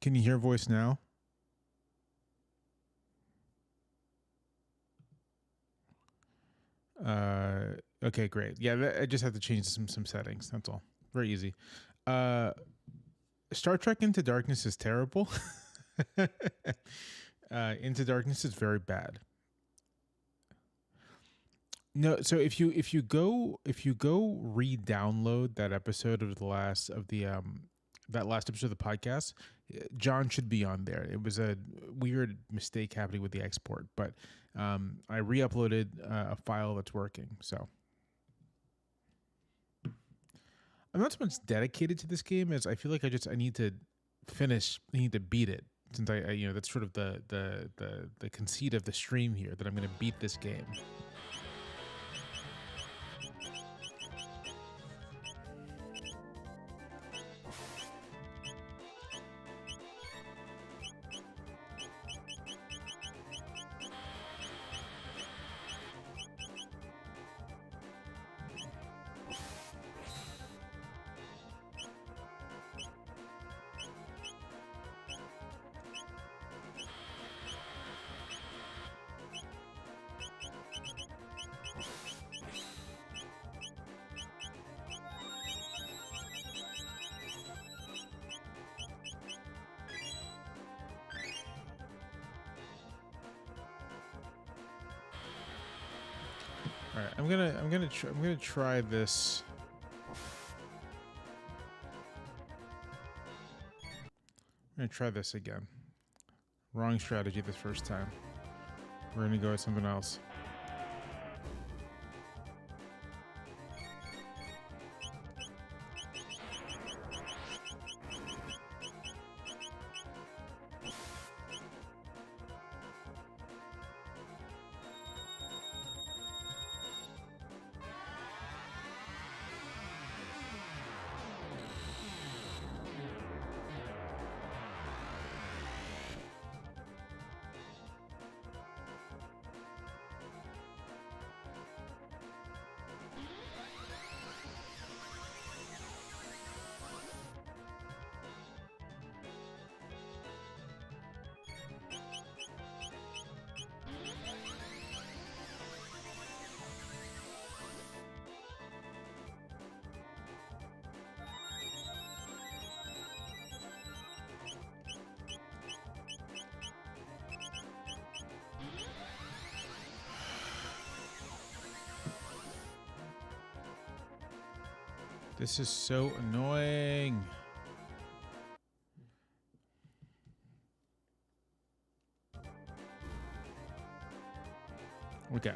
Can you hear voice now? Okay, great. Yeah, I just have to change some settings. That's all. Very easy. Uh, Star Trek Into Darkness is terrible. Into Darkness is very bad. No, so if you go re-download that episode of that last episode of the podcast, John should be on there. It was a weird mistake happening with the export, but I re-uploaded a file that's working. So I'm not so much dedicated to this game as I feel like I need to beat it. Since I that's sort of the conceit of the stream here, that I'm going to beat this game. All right, I'm gonna try this. I'm gonna try this again. Wrong strategy this first time. We're gonna go with something else. This is so annoying. Okay.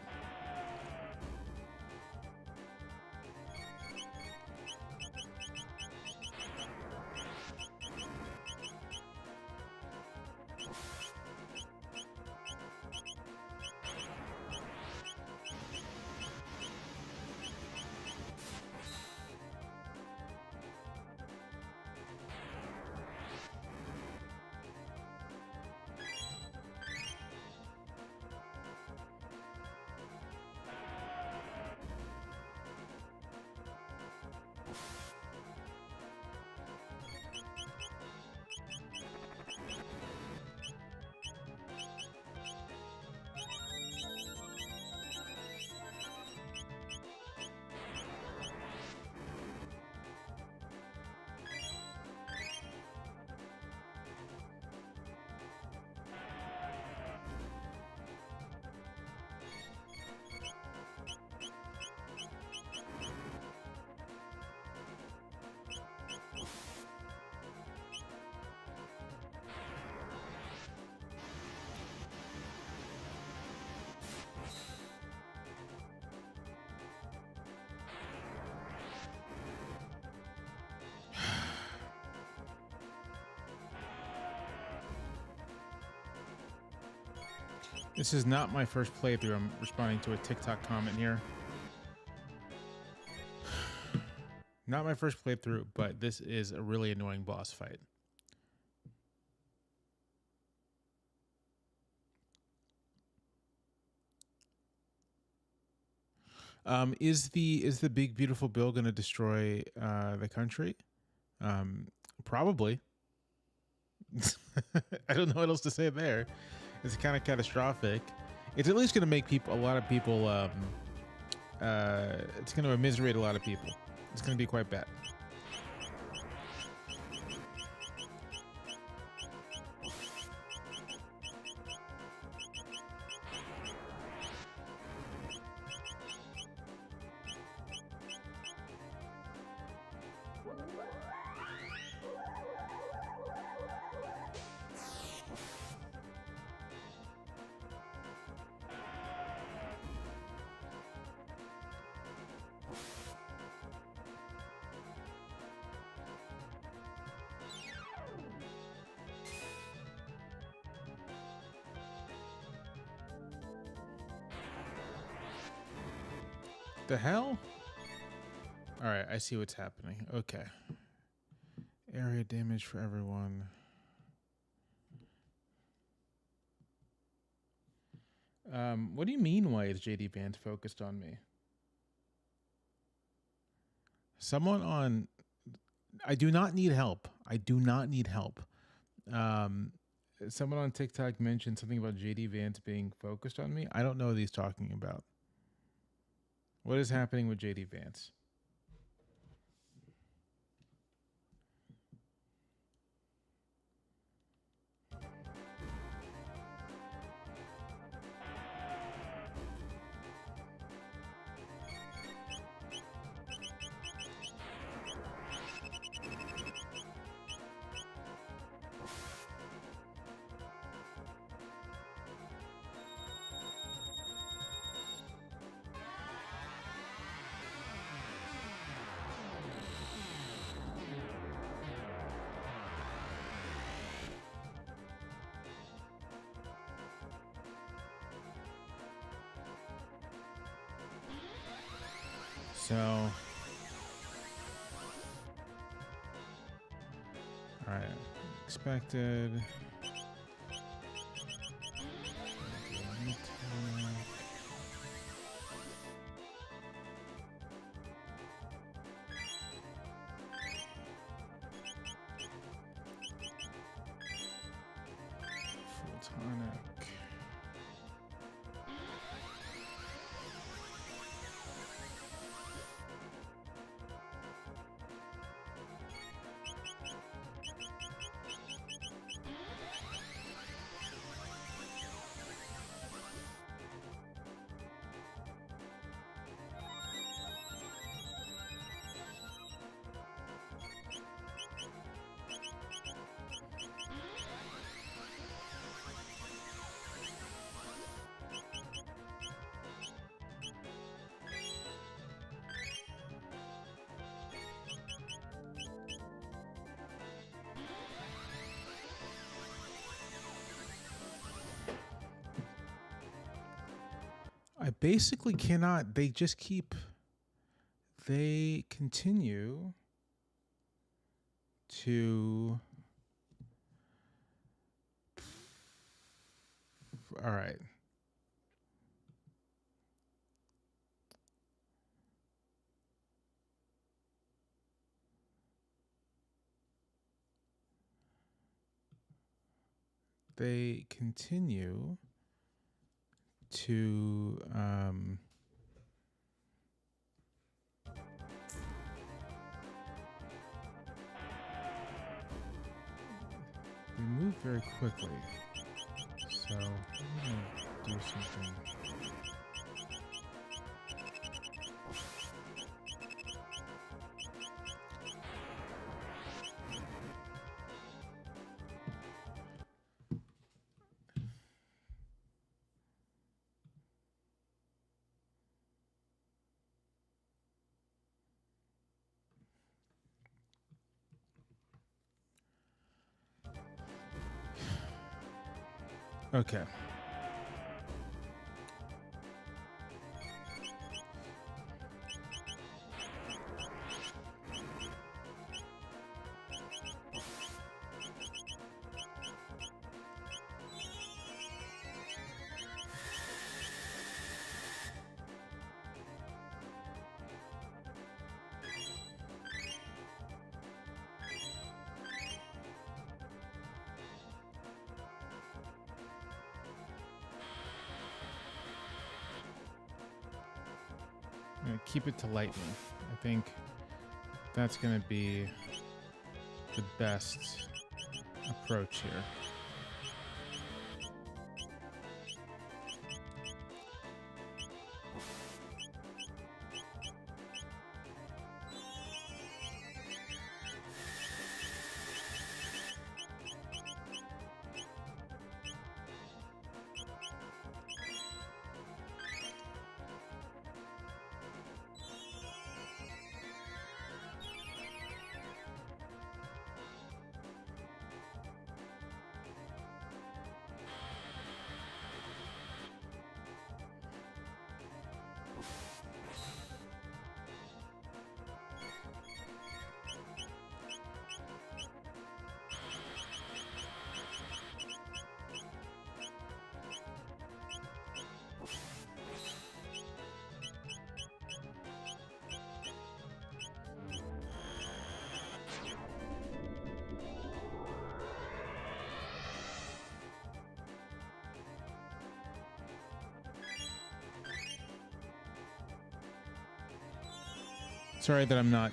This is not my first playthrough. I'm responding to a TikTok comment here. Not my first playthrough, but this is a really annoying boss fight. Is the big beautiful bill going to destroy the country? Probably. I don't know what else to say there. It's kind of catastrophic. It's at least going to make a lot of people. It's going to immiserate a lot of people. It's going to be quite bad. The hell? All right, I see what's happening. Okay. Area damage for everyone. What do you mean, why is JD Vance focused on me? Someone on... I do not need help. I do not need help. Someone on TikTok mentioned something about JD Vance being focused on me. I don't know what he's talking about. What is happening with JD Vance? So, all right, expected. Full tonic. I basically cannot. They continue to. All right. They continue to they move very quickly. So I'm gonna do something. Okay. keep it to lightning. I think that's gonna be the best approach here. Sorry that I'm not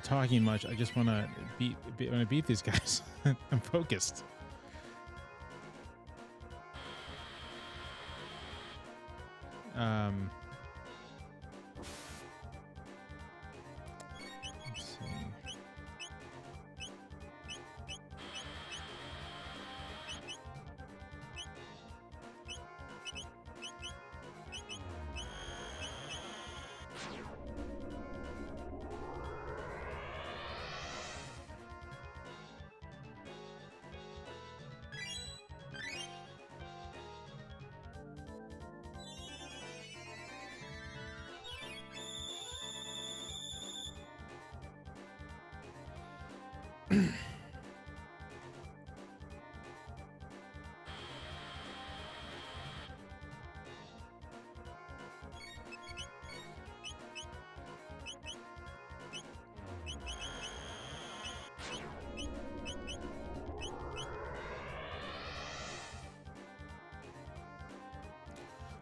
talking much. I just want to beat these guys. I'm focused. Let's see.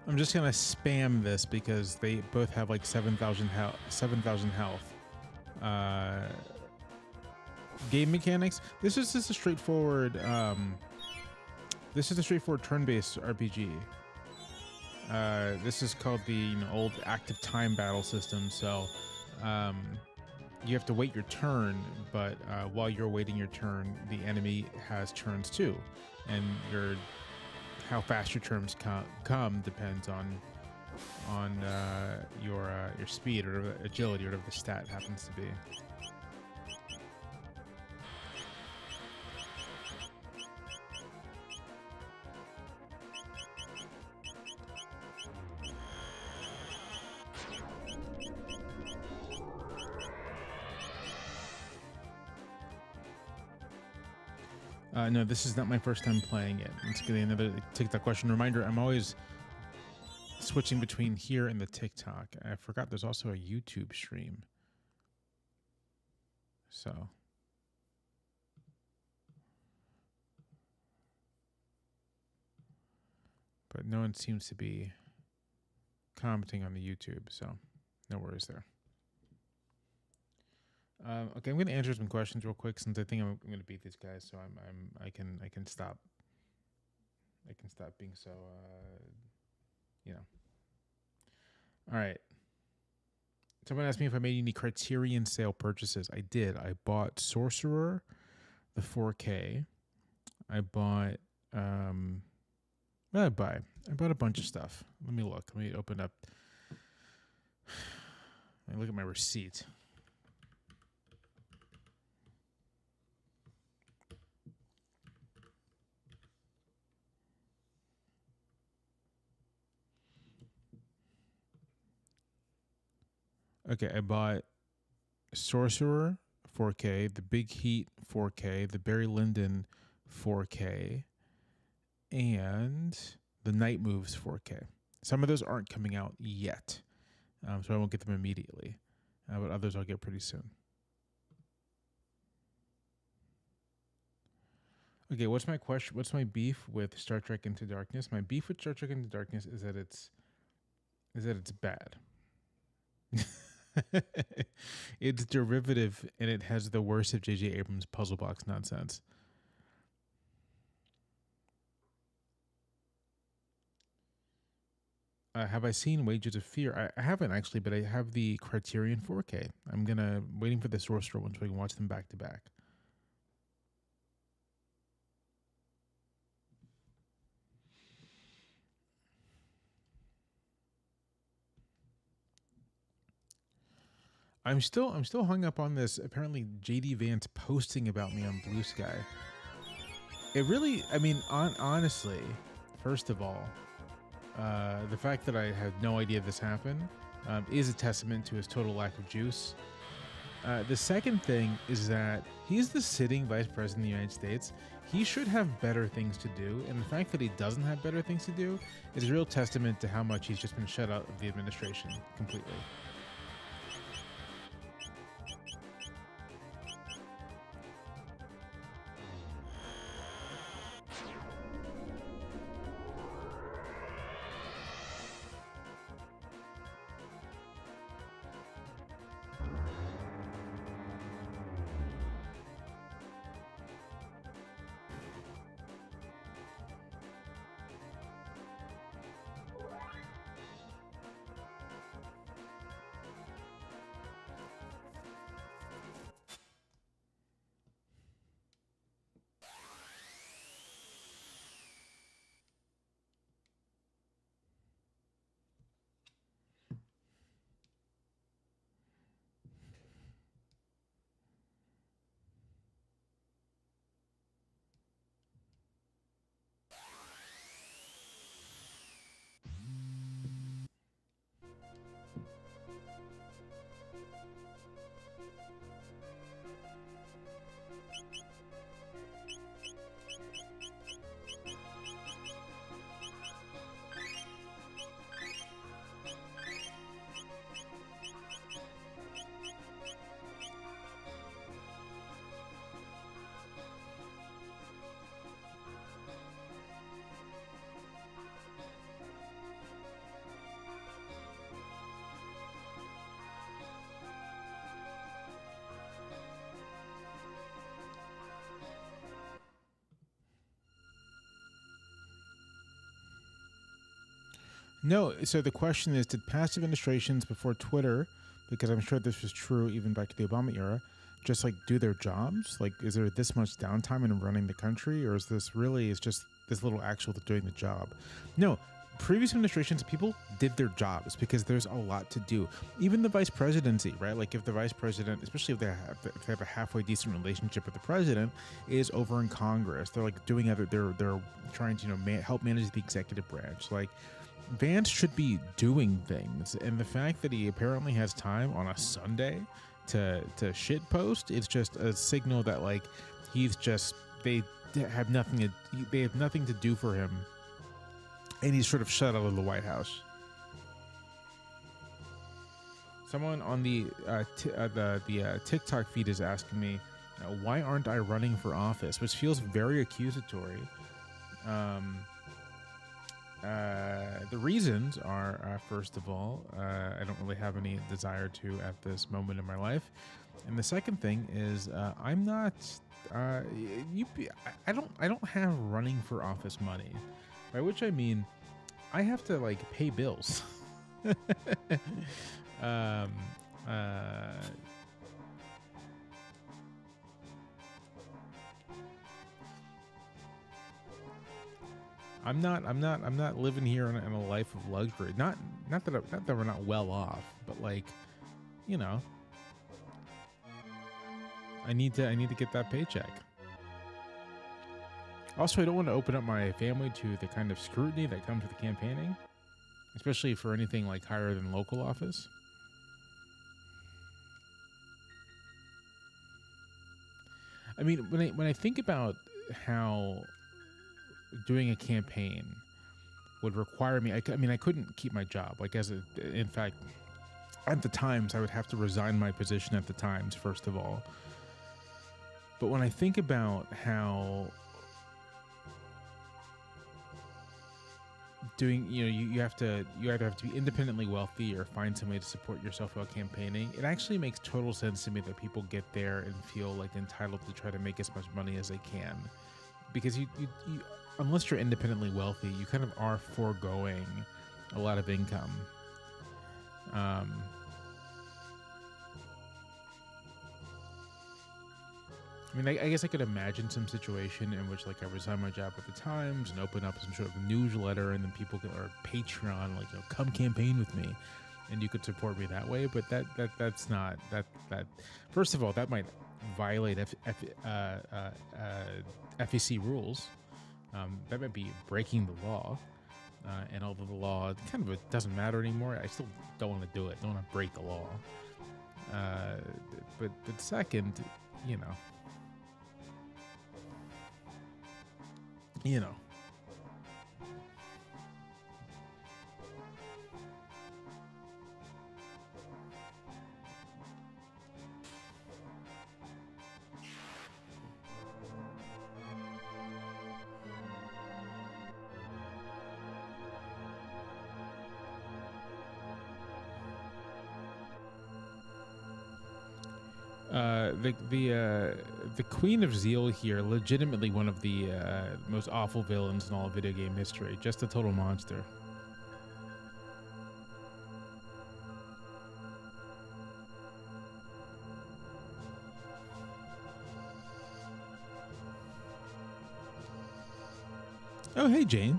I'm just gonna spam this because they both have like 7,000 health. 7,000 health. Game mechanics. This is just a straightforward. This is a straightforward turn-based RPG. This is called the old active time battle system. So you have to wait your turn, but while you're waiting your turn, the enemy has turns too, and how fast your turns come depends on your speed or agility or whatever the stat happens to be. No, this is not my first time playing it. Let's get another TikTok question. Reminder, I'm always switching between here and the TikTok. I forgot there's also a YouTube stream. So. But no one seems to be commenting on the YouTube, so no worries there. Okay, I'm going to answer some questions real quick since I think I'm going to beat these guys, so I can stop. I can stop being so, All right. Someone asked me if I made any Criterion sale purchases. I did. I bought Sorcerer, the 4K. I bought. What did I buy? I bought a bunch of stuff. Let me look. Let me open up. Let me look at my receipt. Okay, I bought Sorcerer 4K, the Big Heat 4K, the Barry Lyndon 4K, and the Night Moves 4K. Some of those aren't coming out yet, so I won't get them immediately, but others I'll get pretty soon. Okay, what's my question? What's my beef with Star Trek Into Darkness? My beef with Star Trek Into Darkness is that it's bad. It's derivative, and it has the worst of J.J. Abrams' puzzle box nonsense. Have I seen Wages of Fear? I haven't actually, but I have the Criterion 4K. I'm waiting for the Sorcerer one so we can watch them back to back. I'm still hung up on this. Apparently, JD Vance posting about me on Blue Sky. It really, I mean, honestly, first of all, the fact that I had no idea this happened is a testament to his total lack of juice. The second thing is that he's the sitting vice president of the United States. He should have better things to do, and the fact that he doesn't have better things to do is a real testament to how much he's just been shut out of the administration completely. No, so the question is, did past administrations before Twitter, because I'm sure this was true even back to the Obama era, just like do their jobs? Like, is there this much downtime in running the country, or is this really is just this little actual doing the job? No, previous administrations, people did their jobs because there's a lot to do. Even the vice presidency, right? Like if the vice president, especially if they have a halfway decent relationship with the president, is over in Congress, they're like doing other, they're trying to help manage the executive branch, like. Vance should be doing things, and the fact that he apparently has time on a Sunday to shit post, it's just a signal that like he's just they have nothing to do for him, and he's sort of shut out of the White House. Someone on the TikTok feed is asking me, why aren't I running for office, which feels very accusatory. The reasons are, first of all, I don't really have any desire to at this moment in my life, and the second thing is I'm not. I don't have running for office money, by which I mean I have to like pay bills. I'm not living here in a life of luxury. Not that we're not well off, but like, I need to get that paycheck. Also, I don't want to open up my family to the kind of scrutiny that comes with campaigning, especially for anything like higher than local office. I mean, when I think about how doing a campaign would require me, I couldn't keep my job. Like in fact, at the Times, I would have to resign my position at the Times, first of all. But when I think about how doing, you either have to be independently wealthy or find some way to support yourself while campaigning. It actually makes total sense to me that people get there and feel like entitled to try to make as much money as they can, because you unless you're independently wealthy, you kind of are foregoing a lot of income. I mean, I guess I could imagine some situation in which, like, I resign my job at the Times and open up some sort of newsletter, and then people could, or Patreon, like, come campaign with me, and you could support me that way. But that's not that. First of all, that might violate FEC rules. That might be breaking the law. And although the law kind of doesn't matter anymore, I still don't want to do it. Don't want to break the law. But second, you know. The Queen of Zeal here, legitimately one of the most awful villains in all of video game history. Just a total monster. Oh, hey, Jane.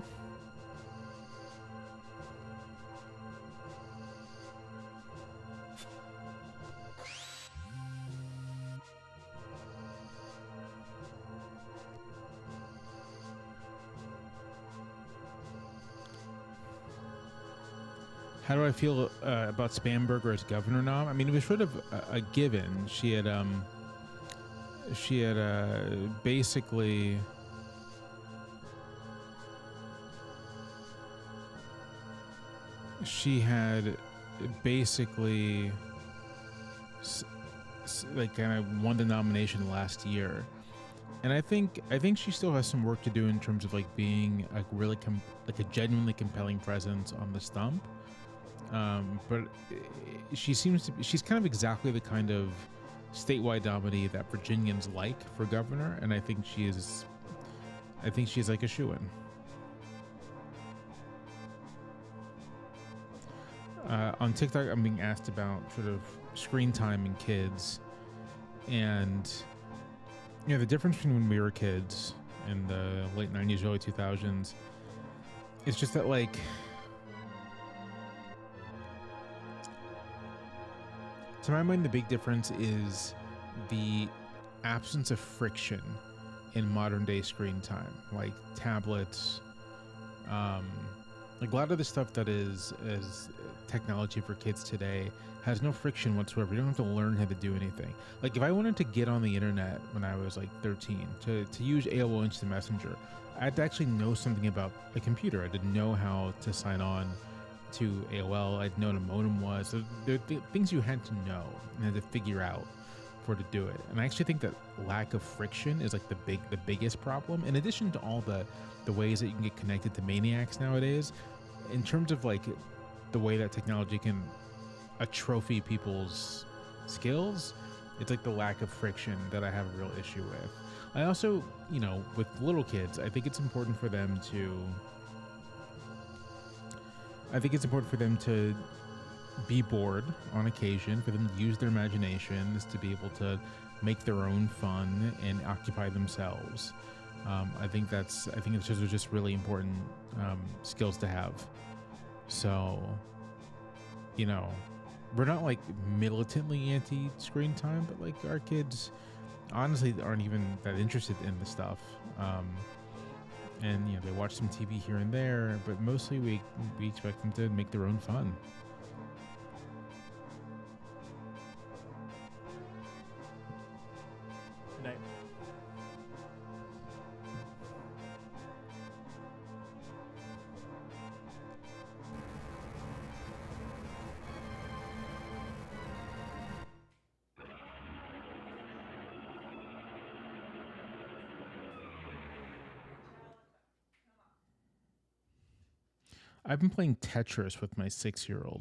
How do I feel about Spamberger as governor now? I mean, it was sort of a given. She had basically like kind of won the nomination last year, and I think she still has some work to do in terms of like being like really like a genuinely compelling presence on the stump. But she's kind of exactly the kind of statewide nominee that Virginians like for governor, and I think she's like a shoo-in. On TikTok, I'm being asked about sort of screen time in kids, and the difference between when we were kids in the late 90s, early 2000s. It's just that, like, to my mind, the big difference is the absence of friction in modern day screen time, like tablets, like a lot of the stuff that is technology for kids today has no friction whatsoever. You don't have to learn how to do anything. Like if I wanted to get on the internet when I was like 13 to use AOL Instant Messenger, I had to actually know something about a computer. I didn't know how to sign on to AOL. I didn't know what a modem was. So there are things you had to know and had to figure out for to do it. And I actually think that lack of friction is like the biggest problem. In addition to all the ways that you can get connected to maniacs nowadays, in terms of like the way that technology can atrophy people's skills, it's like the lack of friction that I have a real issue with. I also, with little kids, I think it's important for them to be bored on occasion, for them to use their imaginations, to be able to make their own fun and occupy themselves. I think those are just really important skills to have. So, we're not like militantly anti-screen time, but like our kids honestly aren't even that interested in the stuff. And they watch some TV here and there, but mostly we expect them to make their own fun. Good night. I've been playing Tetris with my 6-year-old.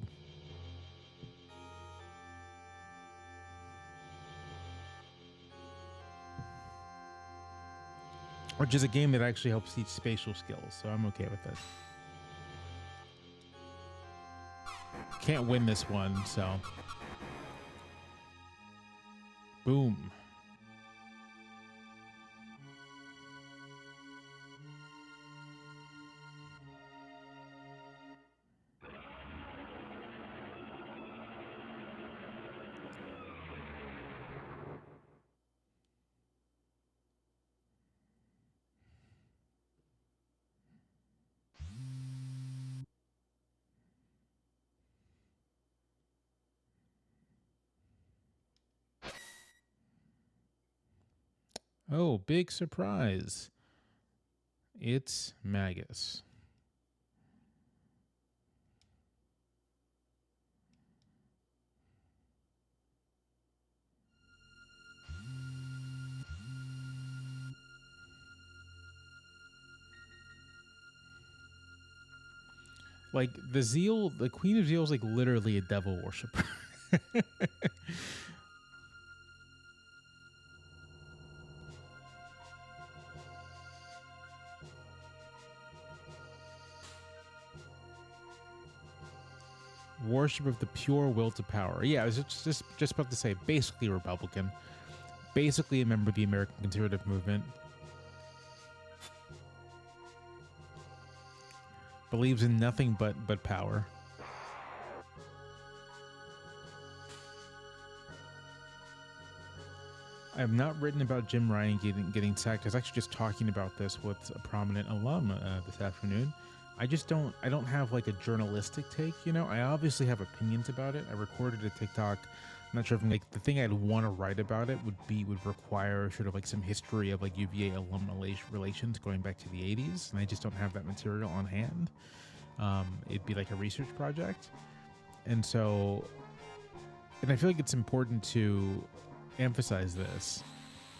Which is a game that actually helps teach spatial skills, so I'm okay with it. Can't win this one, so. Boom. Oh, big surprise. It's Magus. Like, the Queen of Zeal is like literally a devil worshiper. Worship of the pure will to power. Yeah, I was just about to say, basically Republican. Basically a member of the American conservative movement. Believes in nothing but power. I have not written about Jim Ryan getting sacked. I was actually just talking about this with a prominent alum this afternoon. I don't have like a journalistic take, you know? I obviously have opinions about it. I recorded a TikTok. I'm not sure if like the thing I'd want to write about it would require sort of like some history of like UVA alum relations going back to the 80s, and I just don't have that material on hand. It'd be like a research project. And so, and I feel like it's important to emphasize this,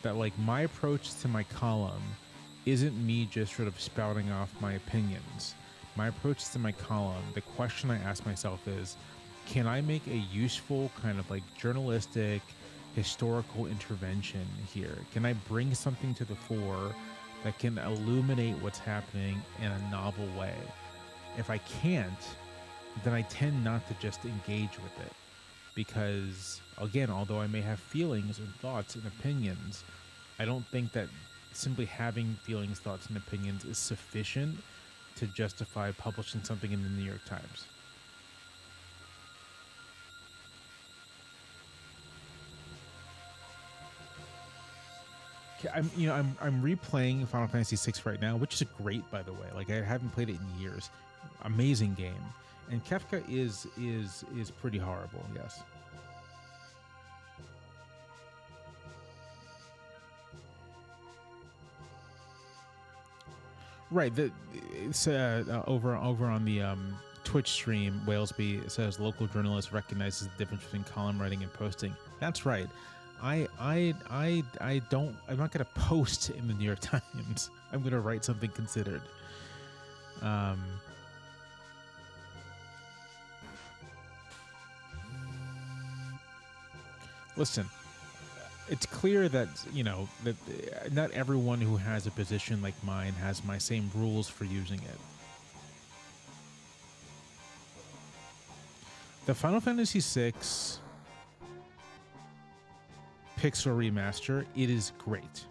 that like my approach to my column isn't me just sort of spouting off my opinions. My approach to my column, the question I ask myself is, can I make a useful kind of like journalistic, historical intervention here? Can I bring something to the fore that can illuminate what's happening in a novel way? If I can't, then I tend not to just engage with it. Because, again, although I may have feelings and thoughts and opinions, I don't think that simply having feelings, thoughts, and opinions is sufficient to justify publishing something in the New York Times. I'm replaying Final Fantasy VI right now, which is great, by the way. Like, I haven't played it in years. Amazing game. And Kefka is pretty horrible, yes. Right. It's over on the Twitch stream. Walesby says local journalist recognizes the difference between column writing and posting. That's right. I'm not gonna post in the New York Times. I'm gonna write something considered. Listen, it's clear that, you know, that not everyone who has a position like mine has my same rules for using it. The Final Fantasy VI Pixel Remaster, it is great.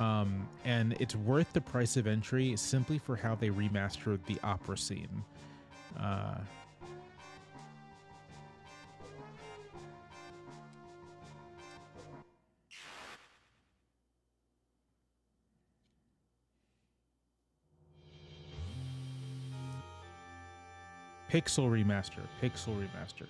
And it's worth the price of entry simply for how they remastered the opera scene. Pixel Remaster.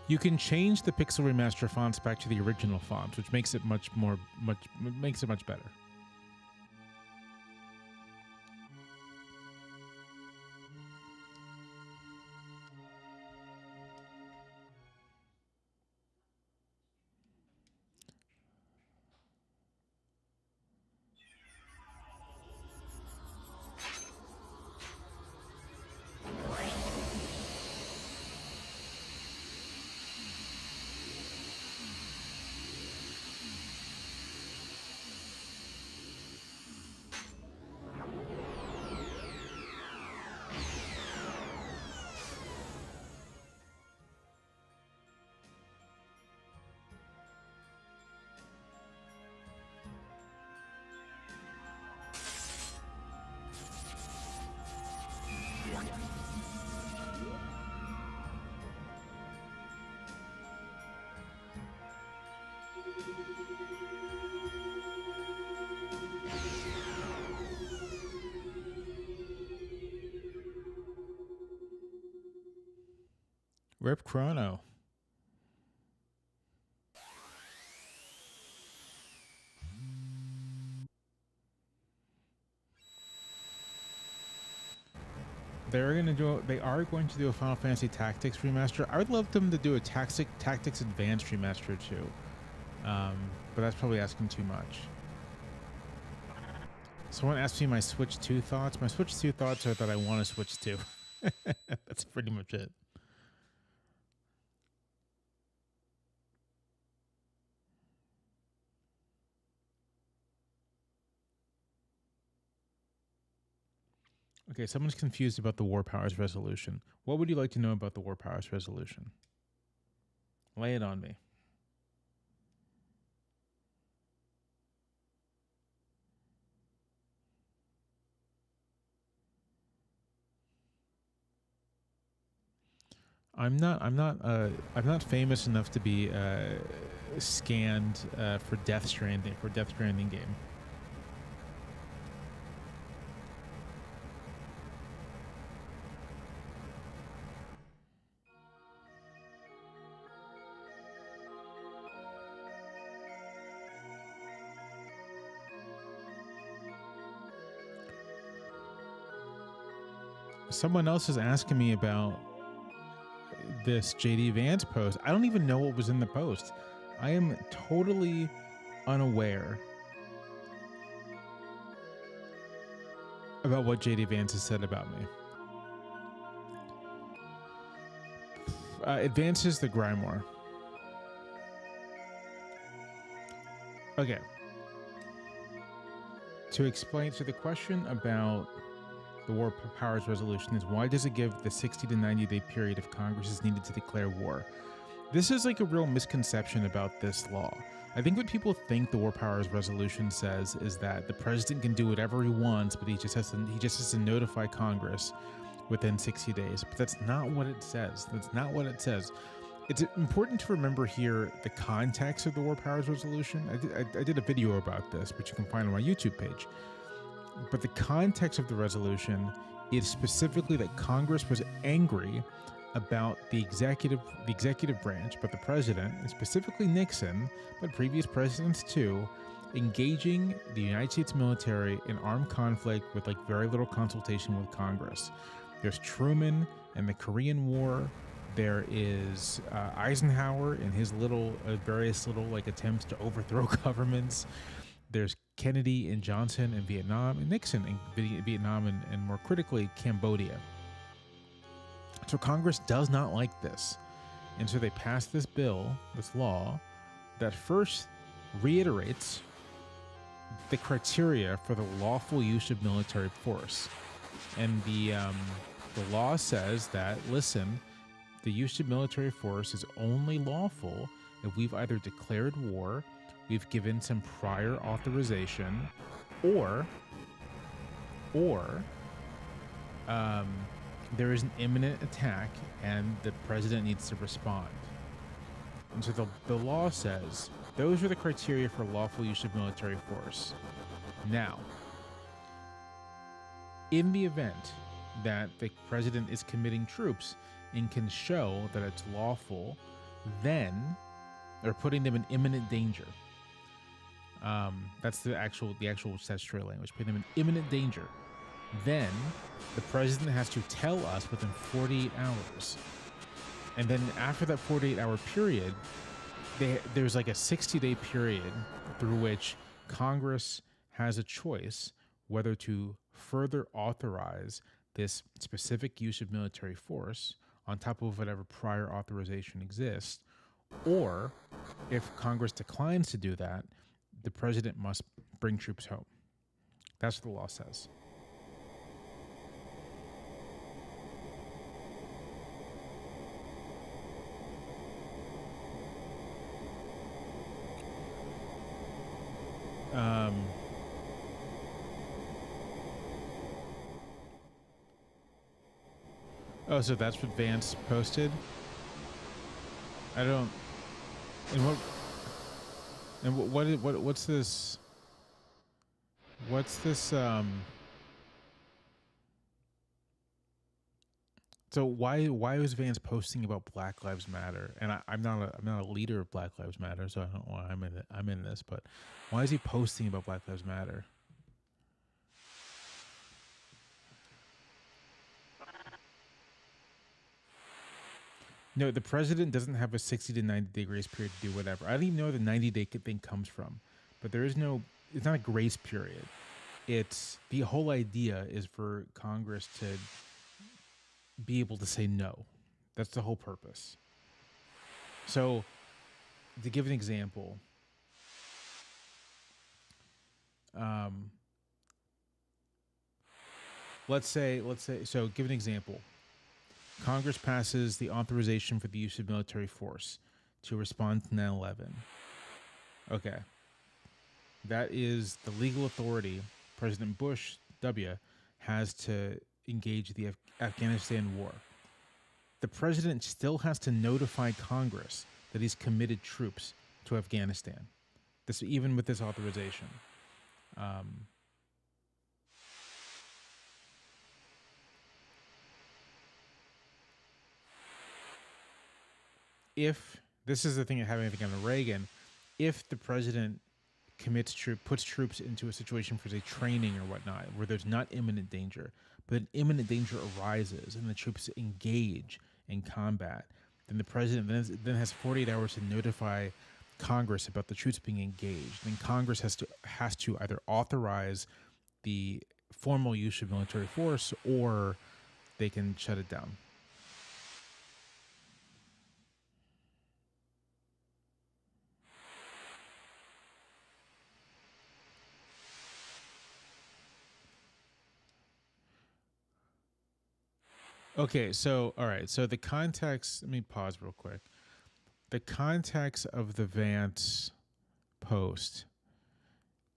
You can change the Pixel Remaster fonts back to the original fonts, which makes it much better. Rip Chrono. They are going to do a Final Fantasy Tactics remaster. I would love them to do a Tactics Advanced remaster too, but that's probably asking too much. Someone asked me my Switch 2 thoughts. My Switch 2 thoughts are that I want to Switch 2. That's pretty much it. Okay, someone's confused about the War Powers resolution. What would you like to know about the War Powers resolution? Lay it on me. I'm not famous enough to be scanned for Death Stranding game. Someone else is asking me about this JD Vance post. I don't even know what was in the post. I am totally unaware about what JD Vance has said about me. Advances the Grimoire. Okay. To explain, so the question about the War Powers resolution is, why does it give the 60 to 90 day period if Congress is needed to declare war? This is like a real misconception about this law. I think what people think the War Powers resolution says is that the president can do whatever he wants, but he just has to notify Congress within 60 days. But that's not what it says. That's not what it says. It's important to remember here the context of the War Powers resolution. I did a video about this, which you can find on my YouTube page. But the context of the resolution is specifically that Congress was angry about the executive branch, but the president, and specifically Nixon, but previous presidents too, engaging the United States military in armed conflict with like very little consultation with Congress. There's Truman and the Korean War. There is Eisenhower and his various little like attempts to overthrow governments. There's Kennedy and Johnson in Vietnam, and Nixon in Vietnam, and more critically, Cambodia. So Congress does not like this. And so they passed this law, that first reiterates the criteria for the lawful use of military force. And the law says that, listen, the use of military force is only lawful if we've either declared war, we've given some prior authorization, or there is an imminent attack and the president needs to respond. And so the law says those are the criteria for lawful use of military force. Now, in the event that the president is committing troops and can show that it's lawful, then they're putting them in imminent danger. That's the actual statutory language, putting them in imminent danger. Then the president has to tell us within 48 hours. And then after that 48-hour period, there's like a 60-day period through which Congress has a choice whether to further authorize this specific use of military force on top of whatever prior authorization exists, or if Congress declines to do that, the president must bring troops home. That's what the law says. Oh, so that's what Vance posted? I don't... In what... And what's this? What's this? So why was Vance posting about Black Lives Matter? And I'm not a leader of Black Lives Matter, so I don't know why I'm in this. But why is he posting about Black Lives Matter? No, the president doesn't have a 60 to 90-day grace period to do whatever. I don't even know where the 90-day thing comes from, but there is no. It's not a grace period. It's the whole idea is for Congress to be able to say no. That's the whole purpose. So, to give an example, um, let's say, so give an example. Congress passes the authorization for the use of military force to respond to 9/11. Okay. That is the legal authority President Bush W has to engage the Afghanistan war. The president still has to notify Congress that he's committed troops to Afghanistan. This even with this authorization. If this is the thing of having anything on Reagan, if the president puts troops into a situation for say training or whatnot, where there's not imminent danger, but an imminent danger arises and the troops engage in combat, then the president then has 48 hours to notify Congress about the troops being engaged. Then Congress has to either authorize the formal use of military force or they can shut it down. Okay, so all right, so the context. Let me pause real quick. The context of the Vance post.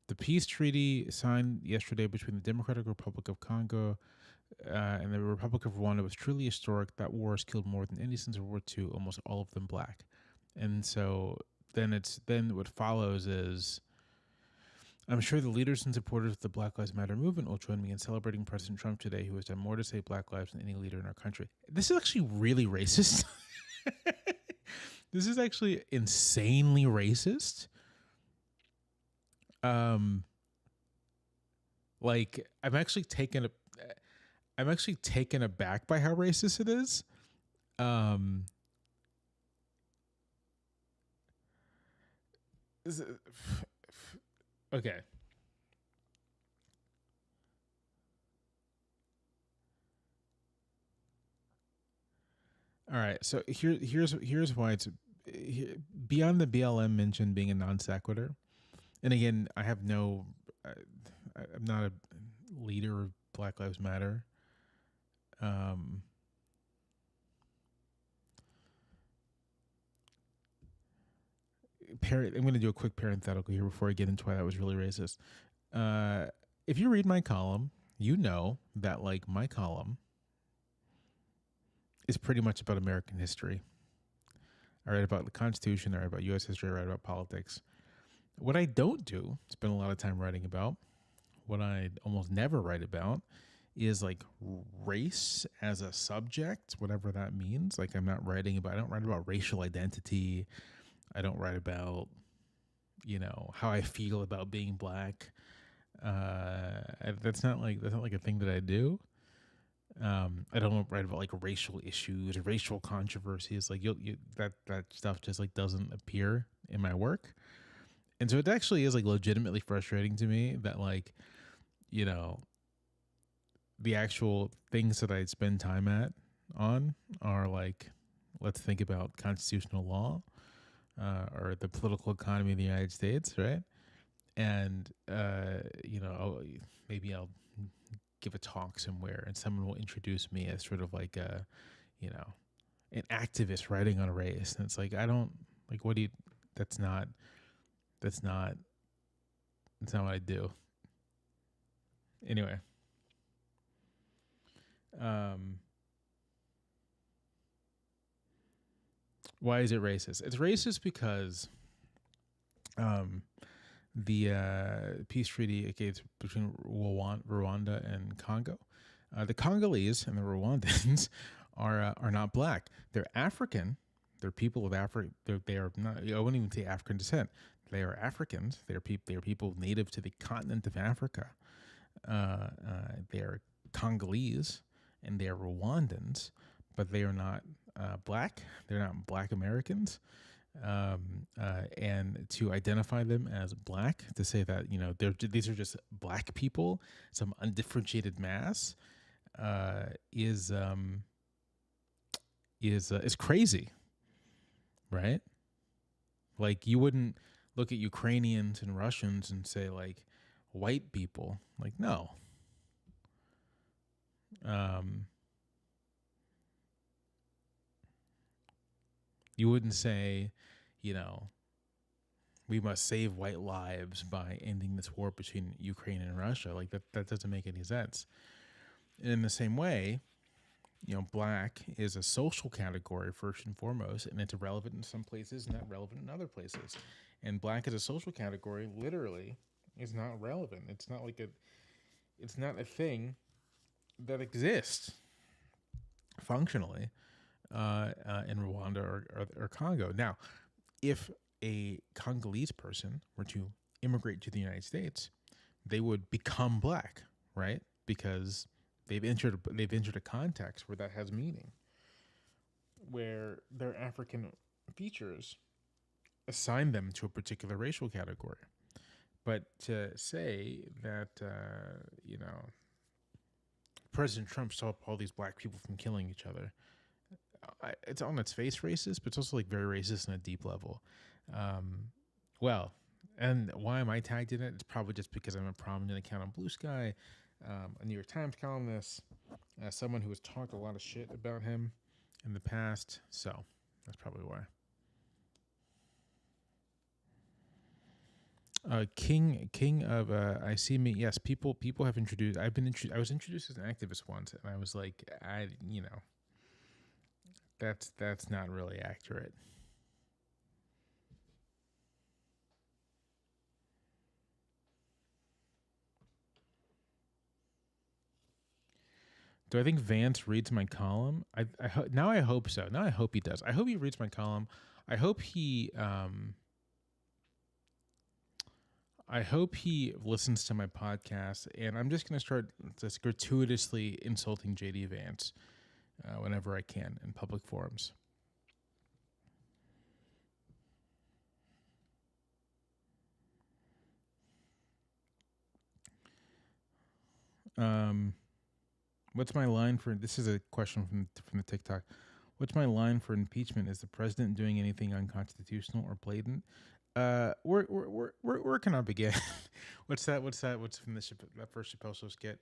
The peace treaty signed yesterday between the Democratic Republic of Congo and the Republic of Rwanda was truly historic. That war has killed more than any since World War II, almost all of them black. And so then what follows is I'm sure the leaders and supporters of the Black Lives Matter movement will join me in celebrating President Trump today, who has done more to save black lives than any leader in our country. This is actually really racist. This is actually insanely racist. Like I'm actually taken aback by how racist it is. Okay. All right. So here's why it's beyond the BLM mention being a non sequitur. And again, I'm not a leader of Black Lives Matter. I'm going to do a quick parenthetical here before I get into why that was really racist. If you read my column, you know that like my column is pretty much about American history. I write about the Constitution, I write about U.S. history, I write about politics. What I don't do, spend a lot of time writing about, what I almost never write about, is like race as a subject, whatever that means. Like I don't write about racial identity. I don't write about, how I feel about being black. That's not like a thing that I do. I don't write about like racial issues, racial controversies. Like that stuff just like doesn't appear in my work. And so it actually is like legitimately frustrating to me that like, the actual things that I spend time on are like, let's think about constitutional law, or the political economy of the United States, right? And maybe I'll give a talk somewhere, and someone will introduce me as sort of like an activist writing on race, and it's like I don't like what do you? That's not what I do. Anyway, why is it racist? It's racist because Um, the peace treaty against between Rwanda and Congo. The Congolese and the Rwandans are not black. They're African. They're people of Africa. They are not. I wouldn't even say African descent. They are Africans. They are people native to the continent of Africa. They are Congolese and they are Rwandans, but they are not black. They're not Black Americans. And to identify them as black, to say that these are just black people, some undifferentiated mass, is crazy, right? Like you wouldn't look at Ukrainians and Russians and say like white people, like no. You wouldn't say, we must save white lives by ending this war between Ukraine and Russia. Like that doesn't make any sense. And in the same way, black is a social category first and foremost, and it's relevant in some places, not relevant in other places. And black as a social category literally is not relevant. It's not a thing that exists functionally in Rwanda or Congo. Now, if a Congolese person were to immigrate to the United States, they would become black, right? Because they've entered a context where that has meaning, where their African features assign them to a particular racial category. But to say that President Trump stopped all these black people from killing each other, it's on its face racist, but it's also like very racist on a deep level. Well, and why am I tagged in it? It's probably just because I'm a prominent account on Blue Sky, a New York Times columnist, someone who has talked a lot of shit about him in the past. So that's probably why. King of I see me. Yes, people have introduced. I was introduced as an activist once, and I was like, that's not really accurate. Do I think Vance reads my column? Now I hope so. Now I hope he does. I hope he reads my column. I hope he listens to my podcast, and I'm just gonna start just gratuitously insulting JD Vance whenever I can in public forums. What's my line for this? Is a question from the TikTok. What's my line for impeachment? Is the president doing anything unconstitutional or blatant? Where can I begin? What's that? What's from that first Chappelle show skit?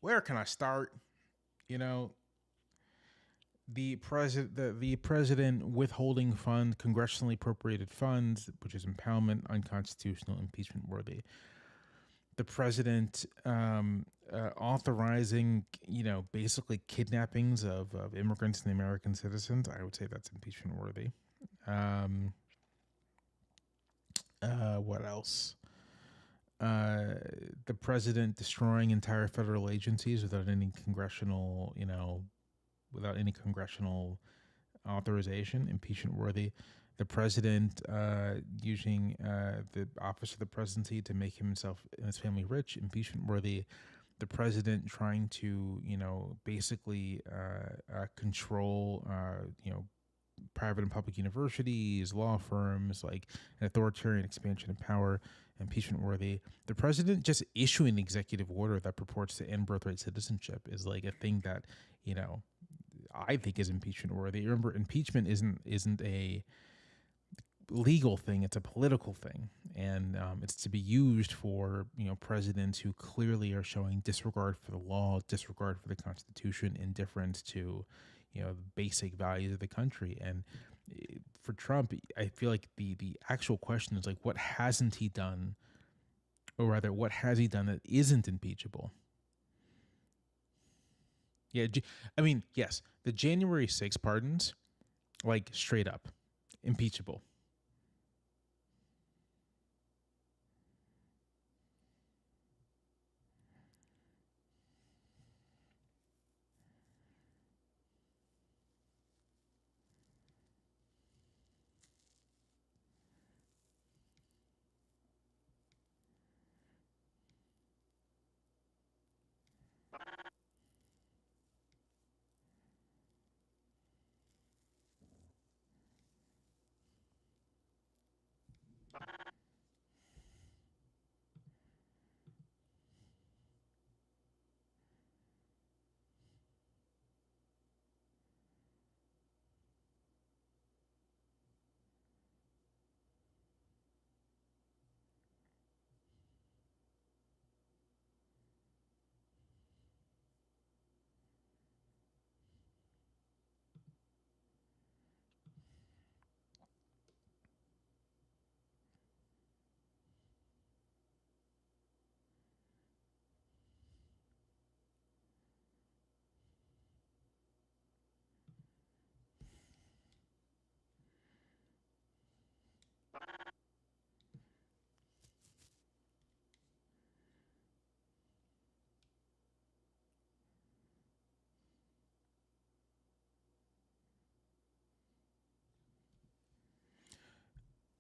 Where can I start? The president withholding congressionally appropriated funds, which is impoundment, unconstitutional, impeachment worthy. The president authorizing, basically kidnappings of immigrants and American citizens. I would say that's impeachment worthy. What else? The president destroying entire federal agencies without any congressional, authorization, impeachment worthy. The president using the office of the presidency to make himself and his family rich, impeachment worthy. The president trying to, basically control, private and public universities, law firms, like an authoritarian expansion of power, impeachment worthy. The president just issuing an executive order that purports to end birthright citizenship is like a thing that, I think is impeachment worthy. Remember, impeachment isn't a legal thing; it's a political thing, and it's to be used for presidents who clearly are showing disregard for the law, disregard for the Constitution, indifference to the basic values of the country. And for Trump, I feel like the actual question is like, what hasn't he done, or rather, what has he done that isn't impeachable? Yeah, I mean, yes, the January 6th pardons, like straight up impeachable.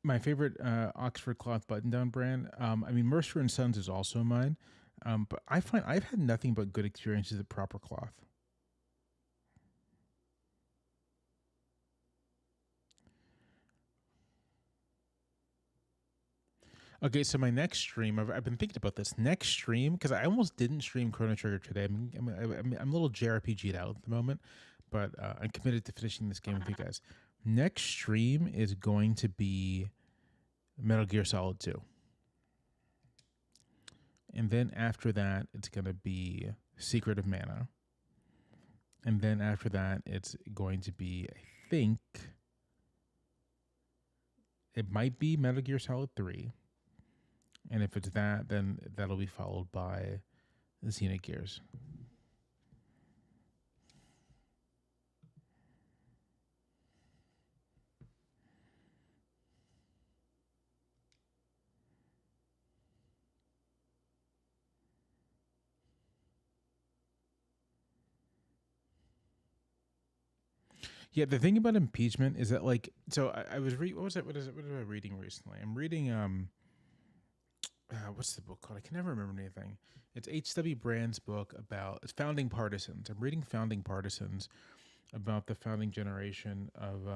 My favorite Oxford cloth button-down brand. I mean, Mercer and Sons is also mine, but I find I've had nothing but good experiences at Proper Cloth. Okay, so my next stream, I've been thinking about this next stream because I almost didn't stream Chrono Trigger today. I'm a little JRPG'd out at the moment, but I'm committed to finishing this game with you guys. Next stream is going to be Metal Gear Solid 2. And then after that, it's going to be Secret of Mana. And then after that, it's going to be, I think, it might be Metal Gear Solid 3. And if it's that, then that'll be followed by Xenogears. Yeah, the thing about impeachment is that, like, so I was what was it? What is it? What am I reading recently? I'm reading what's the book called? I can never remember anything. It's H.W. Brand's book about it's Founding Partisans. I'm reading Founding Partisans about the founding generation of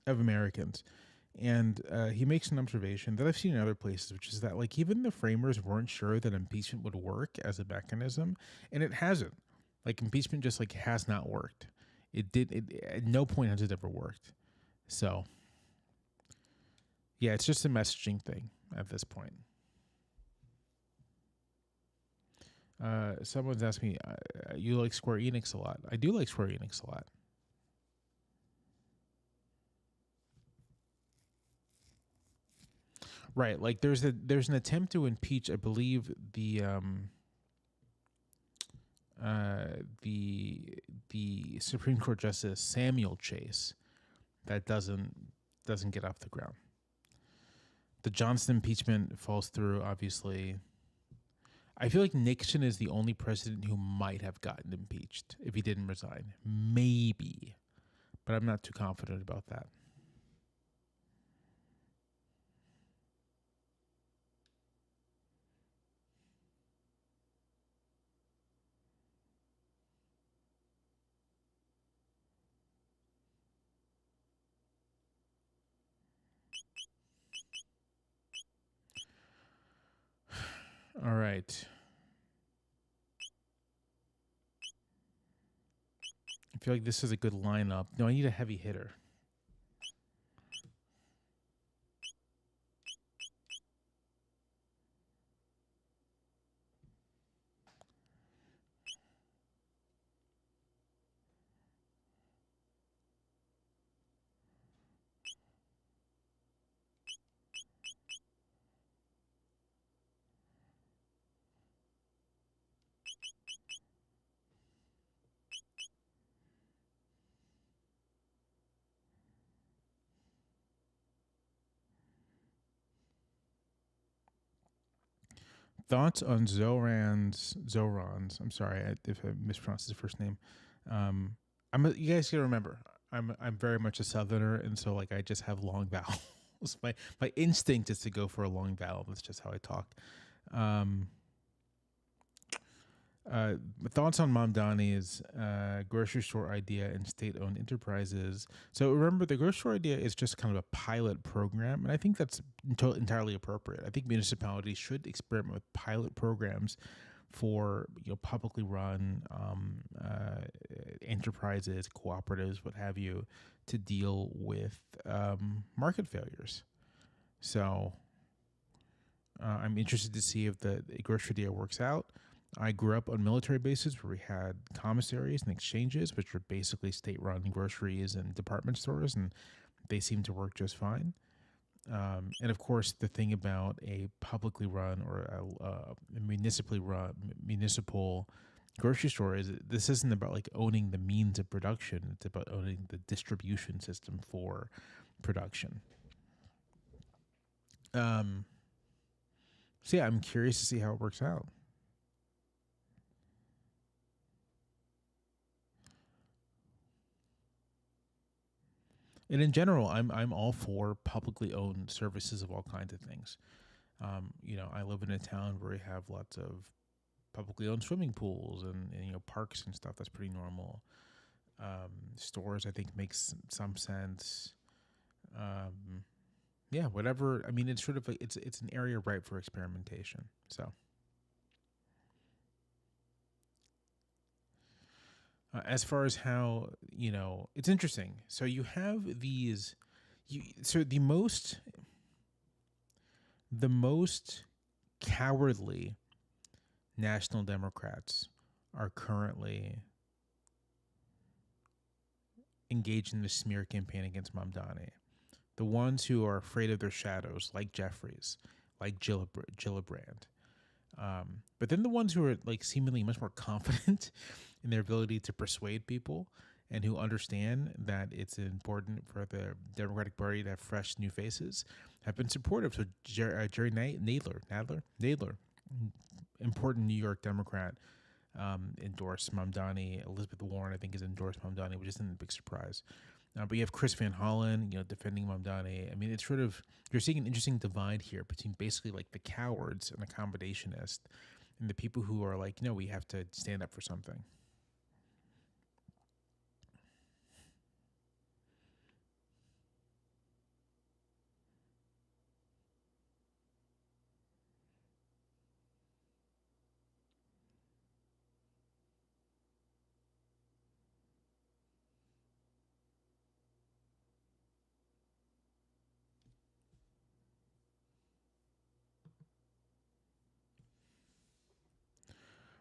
Americans. And he makes an observation that I've seen in other places, which is that, like, even the framers weren't sure that impeachment would work as a mechanism, and it hasn't. Like, impeachment just, like, has not worked. It did. At no point has it ever worked. So, yeah, it's just a messaging thing at this point. Someone's asked me, you like Square Enix a lot. I do like Square Enix a lot. Right, like there's an attempt to impeach, I believe, the Supreme Court Justice Samuel Chase that doesn't get off the ground. The Johnson impeachment falls through, obviously. I feel like Nixon is the only president who might have gotten impeached if he didn't resign. Maybe, but I'm not too confident about that. All right. I feel like this is a good lineup. No, I need a heavy hitter. Thoughts on Zoran's. I'm sorry if I mispronounced his first name. You guys gotta remember, I'm very much a Southerner, and so, like, I just have long vowels. My instinct is to go for a long vowel. That's just how I talk. Thoughts on Mamdani's grocery store idea and state-owned enterprises. So remember, the grocery store idea is just kind of a pilot program, and I think that's entirely appropriate. I think municipalities should experiment with pilot programs for publicly run enterprises, cooperatives, what have you, to deal with market failures. So I'm interested to see if the grocery idea works out. I grew up on military bases where we had commissaries and exchanges, which were basically state-run groceries and department stores, and they seem to work just fine. And of course, the thing about a publicly run or a municipal grocery store is this isn't about, like, owning the means of production. It's about owning the distribution system for production. So yeah, I'm curious to see how it works out. And in general, I'm all for publicly owned services of all kinds of things. I live in a town where we have lots of publicly owned swimming pools and parks and stuff. That's pretty normal. Stores, I think, makes some sense. Yeah, whatever. I mean, it's sort of like it's an area ripe for experimentation. So, as far as how it's interesting. So you have these. So the most cowardly national Democrats are currently engaged in the smear campaign against Mamdani. The ones who are afraid of their shadows, like Jeffries, like Gillibrand. But then the ones who are like seemingly much more confident in their ability to persuade people and who understand that it's important for the Democratic Party to have fresh new faces have been supportive. So Jerry Nadler, important New York Democrat, endorsed Mamdani. Elizabeth Warren, I think, has endorsed Mamdani, which isn't a big surprise. But you have Chris Van Hollen, defending Mamdani. I mean, it's sort of, you're seeing an interesting divide here between basically like the cowards and the accommodationist and the people who are like, no, we have to stand up for something.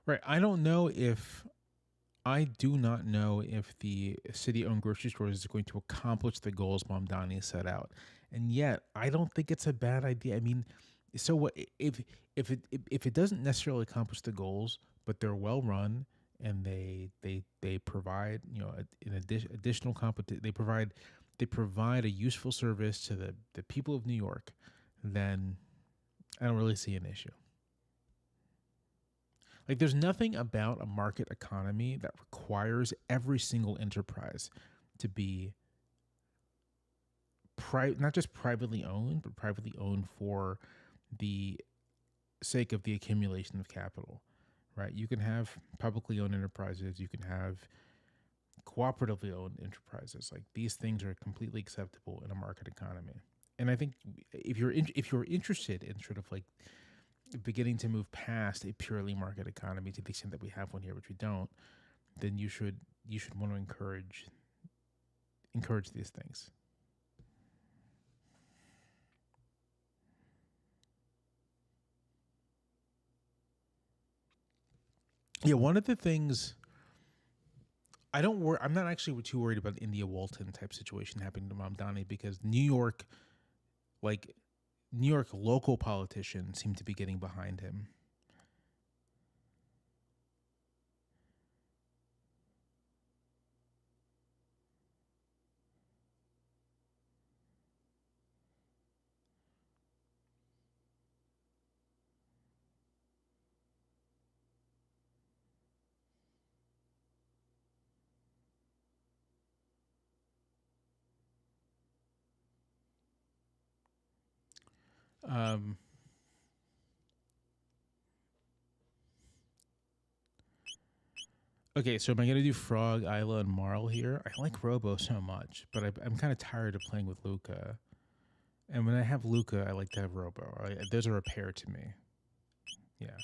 Right. I do not know if the city-owned grocery stores is going to accomplish the goals Mamdani set out, and yet I don't think it's a bad idea. I mean, so what if it doesn't necessarily accomplish the goals, but they're well run and they provide an additional they provide a useful service to the people of New York, then I don't really see an issue. Like, there's nothing about a market economy that requires every single enterprise to be not just privately owned, but privately owned for the sake of the accumulation of capital, right? You can have publicly owned enterprises, you can have cooperatively owned enterprises. Like, these things are completely acceptable in a market economy. And I think if you're interested in sort of like beginning to move past a purely market economy to the extent that we have one here, which we don't, then you should want to encourage these things. Yeah, one of the things I'm not actually too worried about India Walton type situation happening to Mamdani because like New York local politicians seem to be getting behind him. Um, okay, so am I gonna do Frog, Isla, and Marl here? I like Robo so much, but I'm kind of tired of playing with Luca. And when I have Luca, I like to have Robo. Those are a pair to me. Yeah.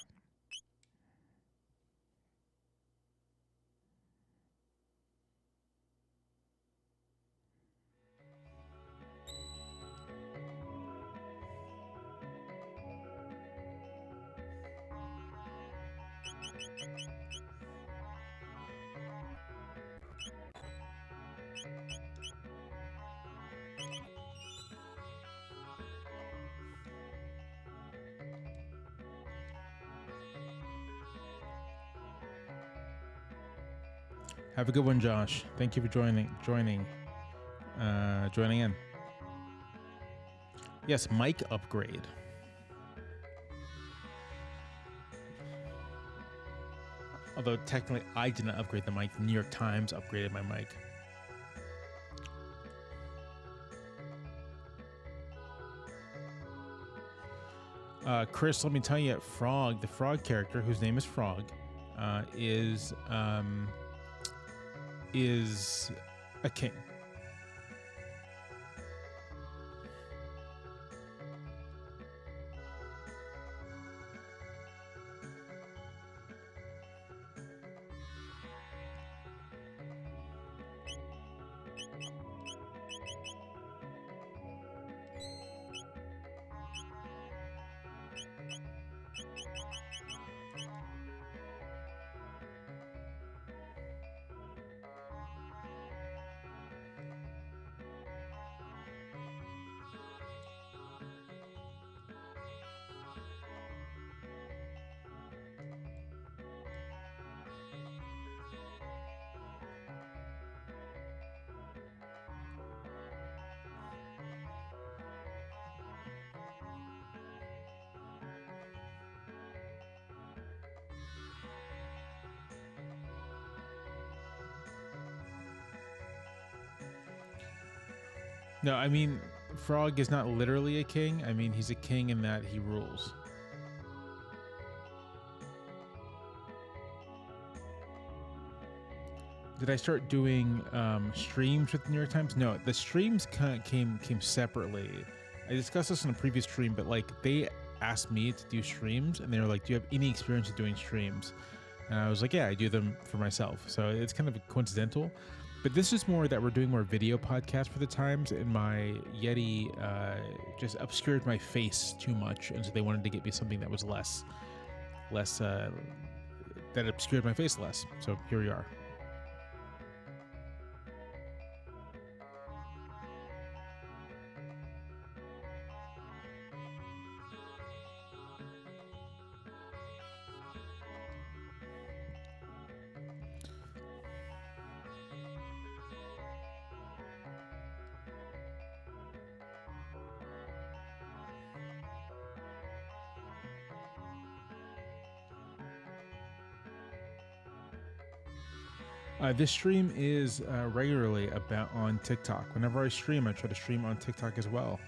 Have a good one, Josh. Thank you for joining in. Yes, mic upgrade. Although technically I did not upgrade the mic. The New York Times upgraded my mic. Chris, let me tell you, Frog, the frog character, whose name is Frog, is a king. No, I mean, Frog is not literally a king. I mean, he's a king in that he rules. Did I start doing streams with the New York Times? No, the streams came separately. I discussed this in a previous stream, but like they asked me to do streams, and they were like, "Do you have any experience with doing streams?" And I was like, "Yeah, I do them for myself." So it's kind of coincidental. But this is more that we're doing more video podcasts for the Times, and my Yeti just obscured my face too much, and so they wanted to get me something that was less that obscured my face less. So here we are. This stream is regularly about on TikTok. Whenever I stream, I try to stream on TikTok as well.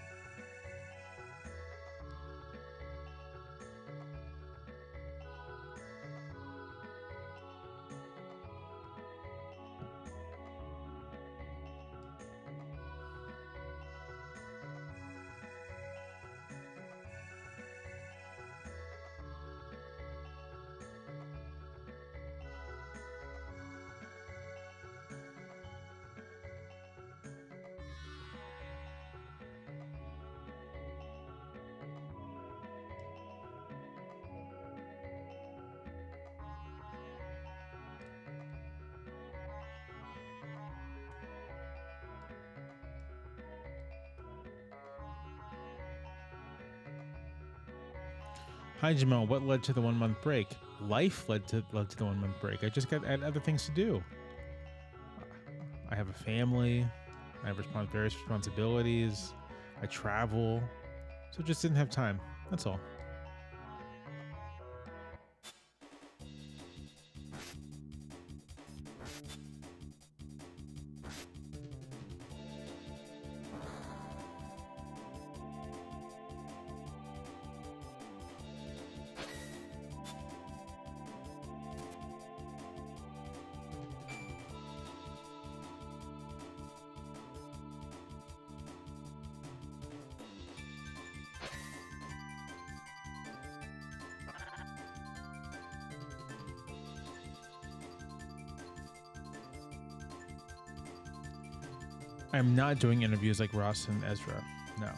Hi, Jamal. What led to the 1 month break? Life led to the 1 month break. I just had other things to do. I have a family. I have various responsibilities. I travel. So just didn't have time. That's all. I'm not doing interviews like Ross and Ezra. No.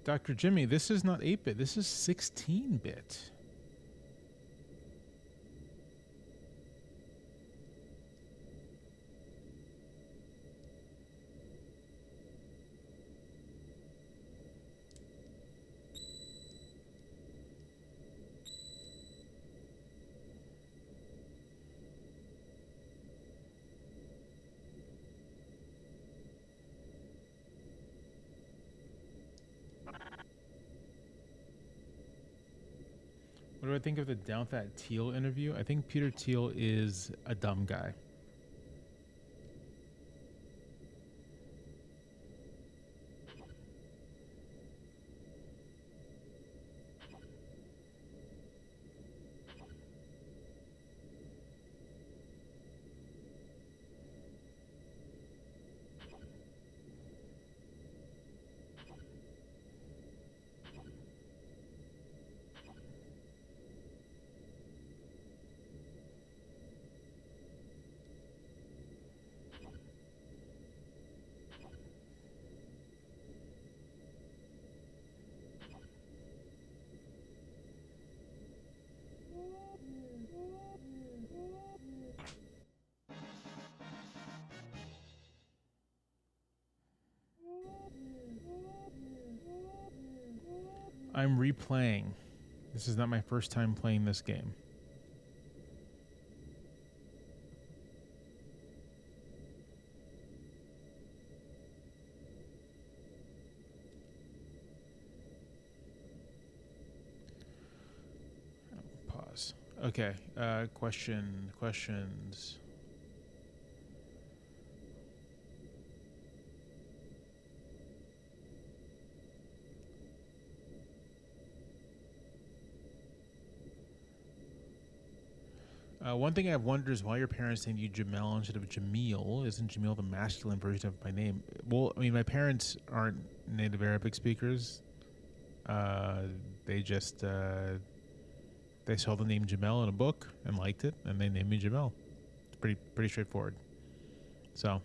Dr. Jimmy, this is not 8-bit. This is 16-bit. What do I think of the Down with That Teal interview? I think Peter Thiel is a dumb guy. I'm replaying. This is not my first time playing this game. Pause. Okay. Questions. One thing I've wondered is why your parents named you Jamel instead of Jamil. Isn't Jamil the masculine version of my name? Well, I mean, my parents aren't native Arabic speakers. They just they saw the name Jamel in a book and liked it, and they named me Jamel. It's pretty straightforward. So.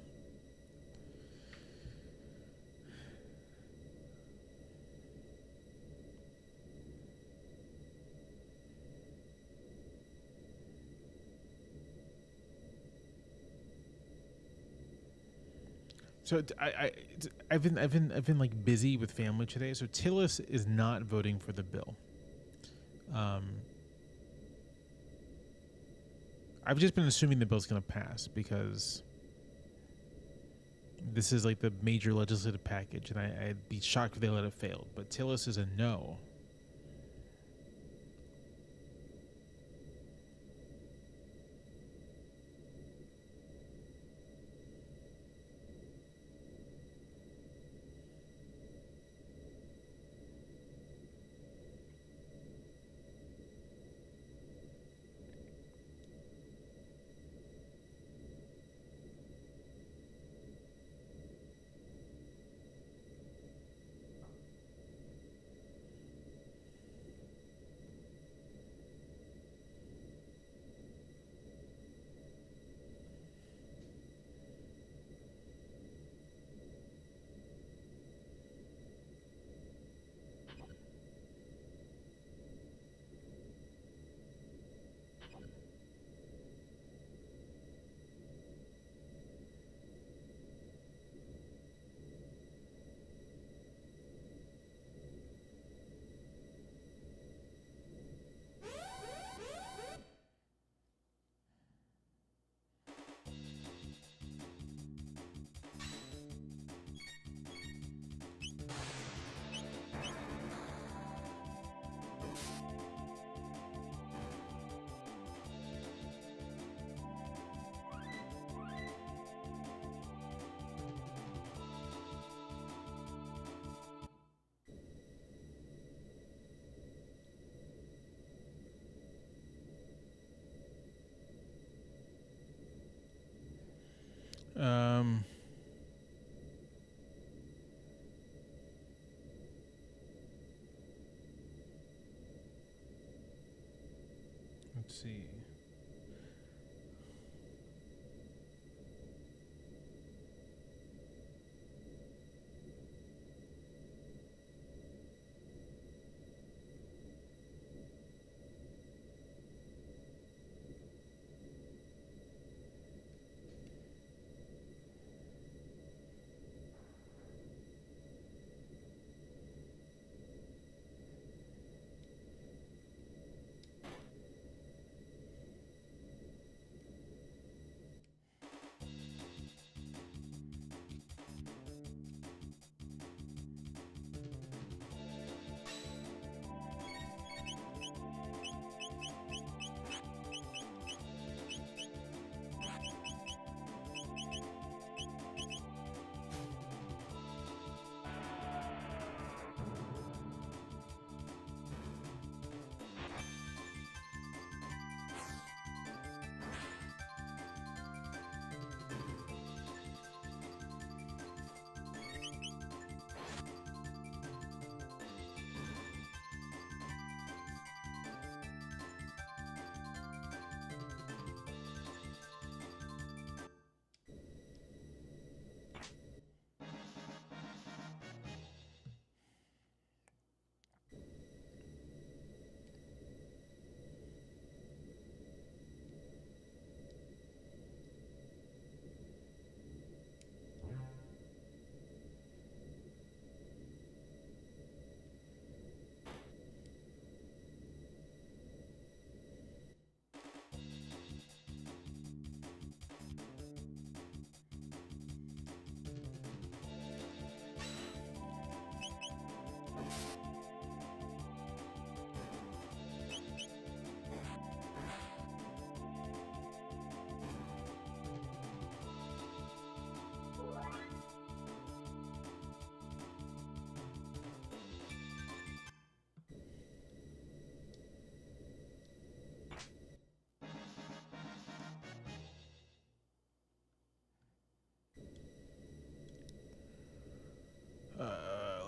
So I've been like busy with family today. So Tillis is not voting for the bill. I've just been assuming the bill's going to pass because this is like the major legislative package, and I'd be shocked if they let it fail. But Tillis is a no. Let's see.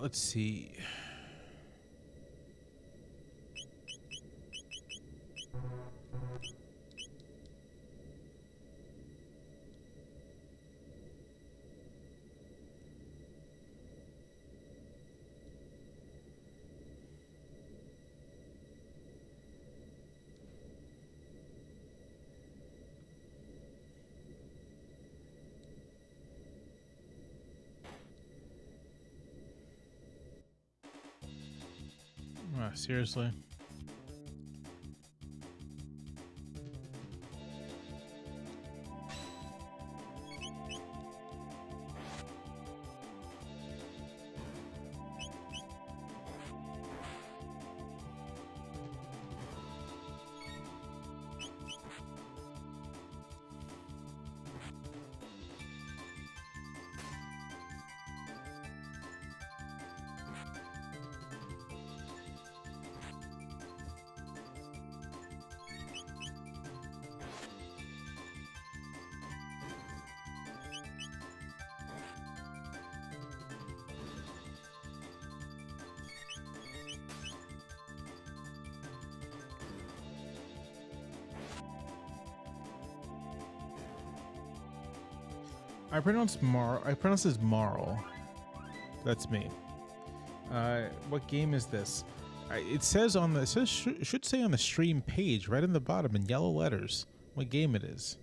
Let's see. Seriously? I pronounce this Marl. That's me. What game is this? It says on the should say on the stream page right in the bottom in yellow letters what game it is.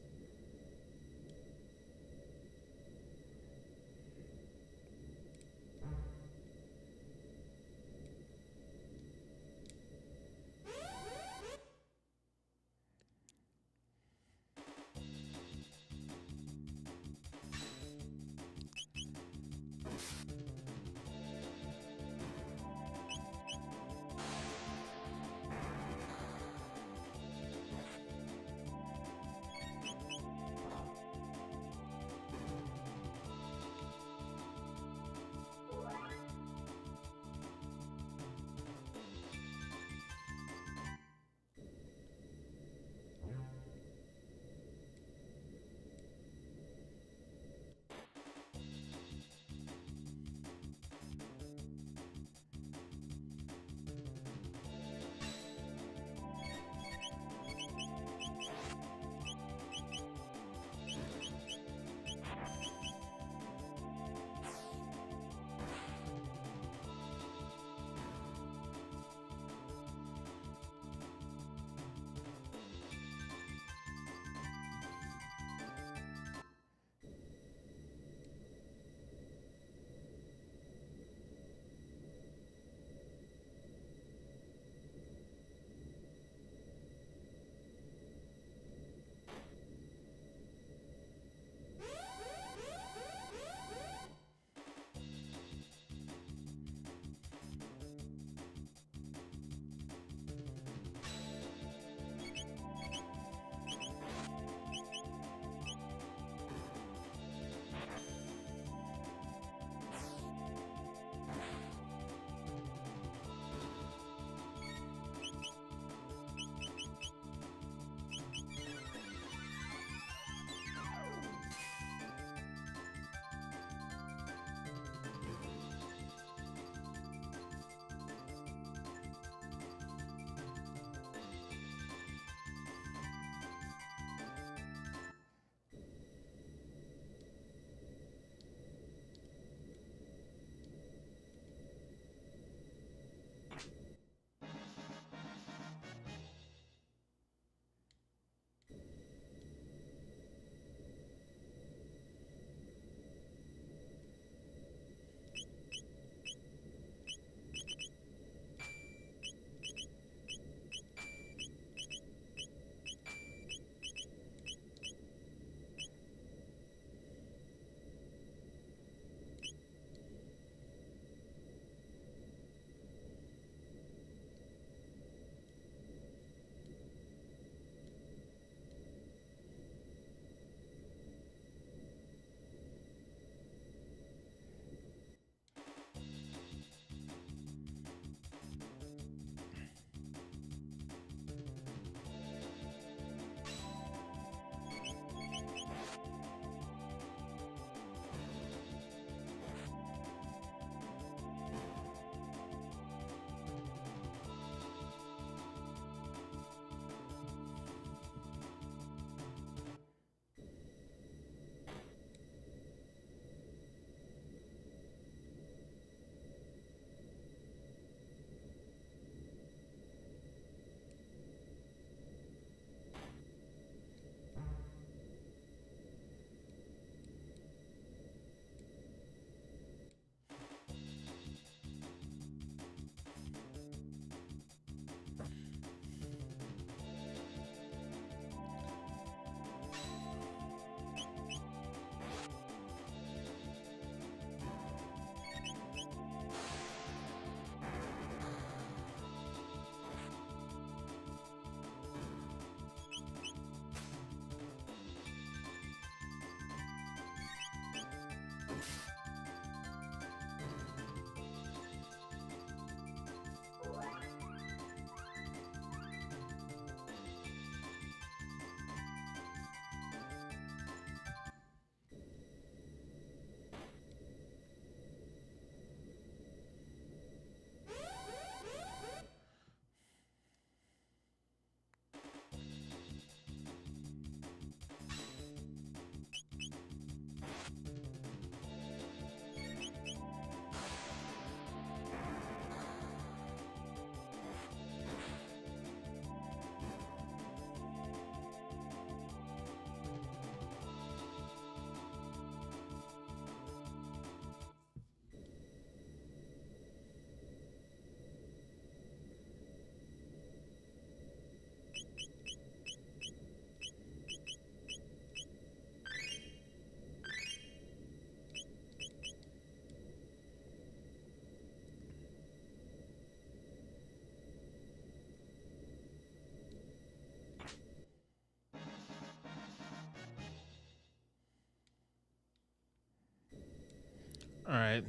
All right.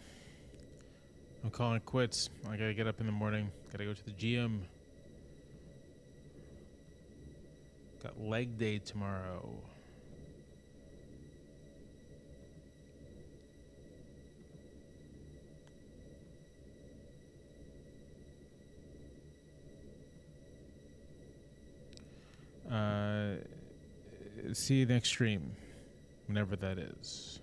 I'm calling it quits. I gotta get up in the morning. Gotta go to the gym. Got leg day tomorrow. See you next stream, whenever that is.